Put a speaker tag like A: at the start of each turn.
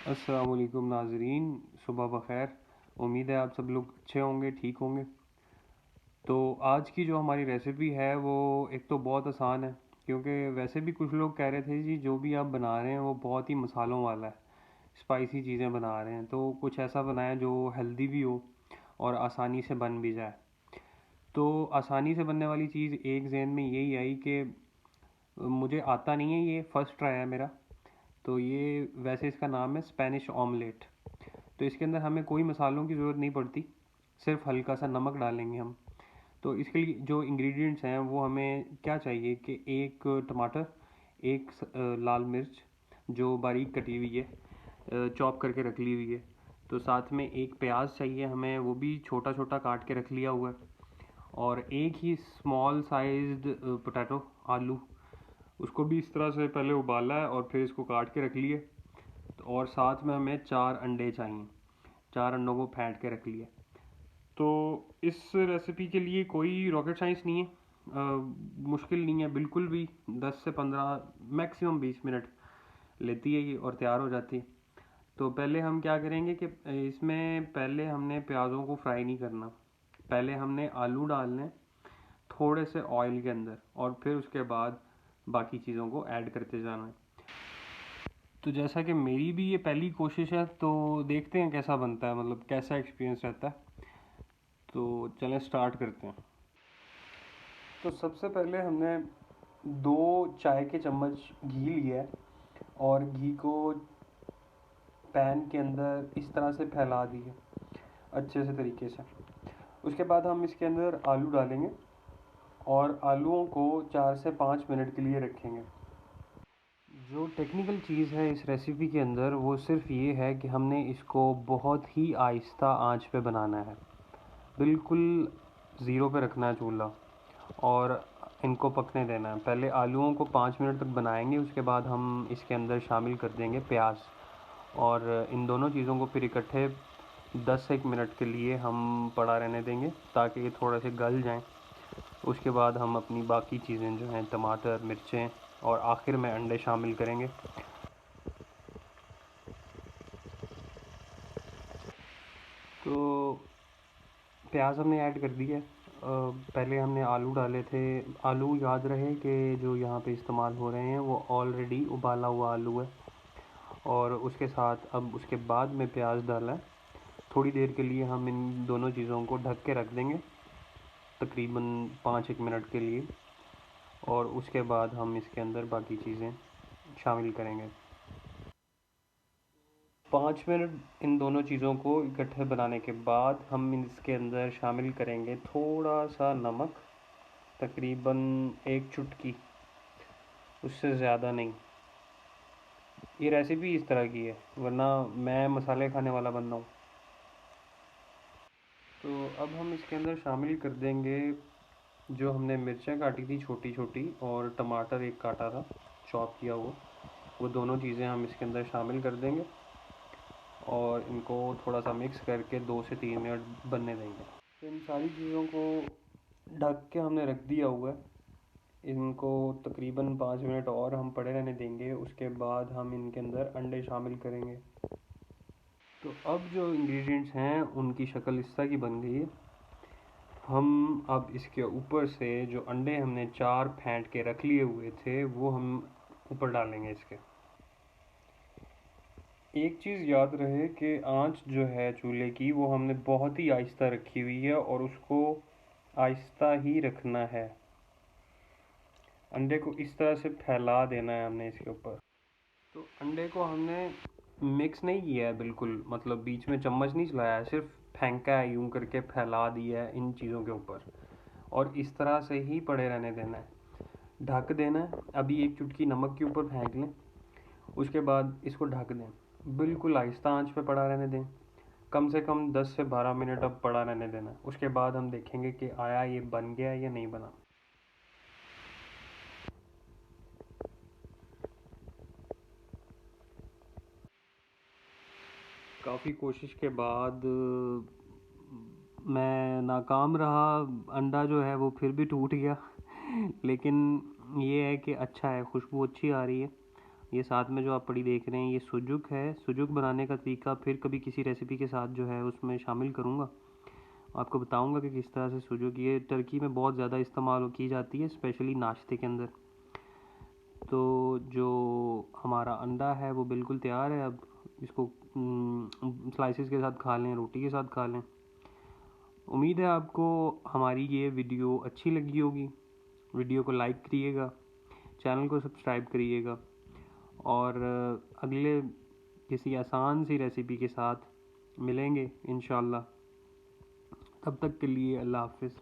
A: अस्सलाम वालेकुम नाज़रीन, सुबह बख़ैर। उम्मीद है आप सब लोग अच्छे होंगे, ठीक होंगे। तो आज की जो हमारी रेसिपी है वो एक तो बहुत आसान है, क्योंकि वैसे भी कुछ लोग कह रहे थे जी जो भी आप बना रहे हैं वो बहुत ही मसालों वाला है, स्पाइसी चीज़ें बना रहे हैं, तो कुछ ऐसा बनाएं जो हेल्दी भी हो और आसानी से बन भी जाए। तो आसानी से बनने वाली चीज़ एक जहन में यही आई कि मुझे आता नहीं है, ये फर्स्ट ट्राई है मेरा। तो ये वैसे इसका नाम है स्पेनिश ऑमलेट। तो इसके अंदर हमें कोई मसालों की ज़रूरत नहीं पड़ती, सिर्फ हल्का सा नमक डालेंगे हम। तो इसके लिए जो इंग्रेडिएंट्स हैं वो हमें क्या चाहिए कि एक टमाटर, एक लाल मिर्च जो बारीक कटी हुई है, चॉप करके रख ली हुई है। तो साथ में एक प्याज चाहिए हमें, वो भी छोटा छोटा काट के रख लिया हुआ है। और एक ही स्मॉल साइज्ड पोटैटो, आलू, उसको भी इस तरह से पहले उबाला है और फिर इसको काट के रख लिए। और साथ में हमें 4 अंडे चाहिए, 4 अंडों को फेंट के रख लिया। तो इस रेसिपी के लिए कोई रॉकेट साइंस नहीं है, मुश्किल नहीं है बिल्कुल भी। 10 से 15, मैक्सिमम 20 मिनट लेती है ये और तैयार हो जाती है। तो पहले हम क्या करेंगे कि इसमें पहले हमने प्याज़ों को फ्राई नहीं करना। पहले हमने आलू डालने थोड़े से ऑयल के अंदर, और फिर उसके बाद बाकी चीज़ों को ऐड करते जाना है। तो जैसा कि मेरी भी ये पहली कोशिश है, तो देखते हैं कैसा बनता है, मतलब कैसा एक्सपीरियंस रहता है। तो चलें स्टार्ट करते हैं। तो सबसे पहले हमने 2 चाय के चम्मच घी लिया है और घी को पैन के अंदर इस तरह से फैला दिए अच्छे से तरीके से। उसके बाद हम इसके अंदर आलू डालेंगे और आलूओं को 4 से 5 मिनट के लिए रखेंगे। जो टेक्निकल चीज़ है इस रेसिपी के अंदर वो सिर्फ ये है कि हमने इसको बहुत ही आहिस्ता आंच पे बनाना है, बिल्कुल ज़ीरो पे रखना है चूल्हा, और इनको पकने देना है। पहले आलूओं को 5 मिनट तक बनाएंगे, उसके बाद हम इसके अंदर शामिल कर देंगे प्याज, और इन दोनों चीज़ों को फिर इकट्ठे 10 से 1 मिनट के लिए हम पड़ा रहने देंगे ताकि ये थोड़े से गल जाएं। उसके बाद हम अपनी बाकी चीज़ें जो हैं, टमाटर, मिर्चें और आखिर में अंडे शामिल करेंगे। तो प्याज हमने ऐड कर दिया। पहले हमने आलू डाले थे। आलू याद रहे कि जो यहाँ पे इस्तेमाल हो रहे हैं वो ऑलरेडी उबाला हुआ आलू है। और उसके साथ अब उसके बाद में प्याज डाला है। थोड़ी देर के लिए हम इन दोनों चीज़ों को ढक के रख देंगे, तकरीबन 5-1 मिनट के लिए। और उसके बाद हम इसके अंदर बाकी चीज़ें शामिल करेंगे। 5 मिनट इन दोनों चीज़ों को इकट्ठे बनाने के बाद हम इसके अंदर शामिल करेंगे थोड़ा सा नमक, तकरीबन 1 चुटकी, उससे ज़्यादा नहीं। ये रेसिपी इस तरह की है, वरना मैं मसाले खाने वाला बंदा हूँ। तो अब हम इसके अंदर शामिल कर देंगे जो हमने मिर्चें काटी थी छोटी छोटी, और टमाटर एक काटा था चॉप किया हुआ। वो दोनों चीज़ें हम इसके अंदर शामिल कर देंगे और इनको थोड़ा सा मिक्स करके 2 से 3 मिनट बनने देंगे। तो इन सारी चीज़ों को ढक के हमने रख दिया हुआ है। इनको तकरीबन 5 मिनट और हम पड़े रहने देंगे। उसके बाद हम इनके अंदर अंडे शामिल करेंगे। तो अब जो इंग्रेडिएंट्स हैं उनकी शक्ल इस तरह की बन गई है। हम अब इसके ऊपर से जो अंडे हमने 4 फेंट के रख लिए हुए थे वो हम ऊपर डालेंगे इसके। एक चीज़ याद रहे कि आंच जो है चूल्हे की वो हमने बहुत ही आहिस्ता रखी हुई है और उसको आहिस्ता ही रखना है। अंडे को इस तरह से फैला देना है हमने इसके ऊपर। तो अंडे को हमने मिक्स नहीं किया है बिल्कुल, मतलब बीच में चम्मच नहीं चलाया है, सिर्फ फेंका है, यूं करके फैला दिया है इन चीज़ों के ऊपर, और इस तरह से ही पड़े रहने देना है। ढक देना है, अभी एक चुटकी नमक के ऊपर फेंक लें, उसके बाद इसको ढक दें, बिल्कुल आहिस्ता आंच पे पड़ा रहने दें, कम से कम 10 से 12 मिनट अब पड़ा रहने देना है। उसके बाद हम देखेंगे कि आया ये बन गया या नहीं बना। काफ़ी कोशिश के बाद मैं नाकाम रहा, अंडा जो है वो फिर भी टूट गया लेकिन ये है कि अच्छा है, खुशबू अच्छी आ रही है। ये साथ में जो आप पड़ी देख रहे हैं ये सुजुक है। सुजुक बनाने का तरीका फिर कभी किसी रेसिपी के साथ जो है उसमें शामिल करूँगा, आपको बताऊँगा कि किस तरह से सुजुक, ये टर्की में बहुत ज़्यादा इस्तेमाल की जाती है, स्पेशली नाश्ते के अंदर। तो जो हमारा अंडा है वो बिल्कुल तैयार है। अब इसको स्लाइसेस के साथ खा लें, रोटी के साथ खा लें। उम्मीद है आपको हमारी ये वीडियो अच्छी लगी होगी। वीडियो को लाइक करिएगा, चैनल को सब्सक्राइब करिएगा, और अगले किसी आसान सी रेसिपी के साथ मिलेंगे इंशाल्लाह। तब तक के लिए अल्लाह हाफ़िज़।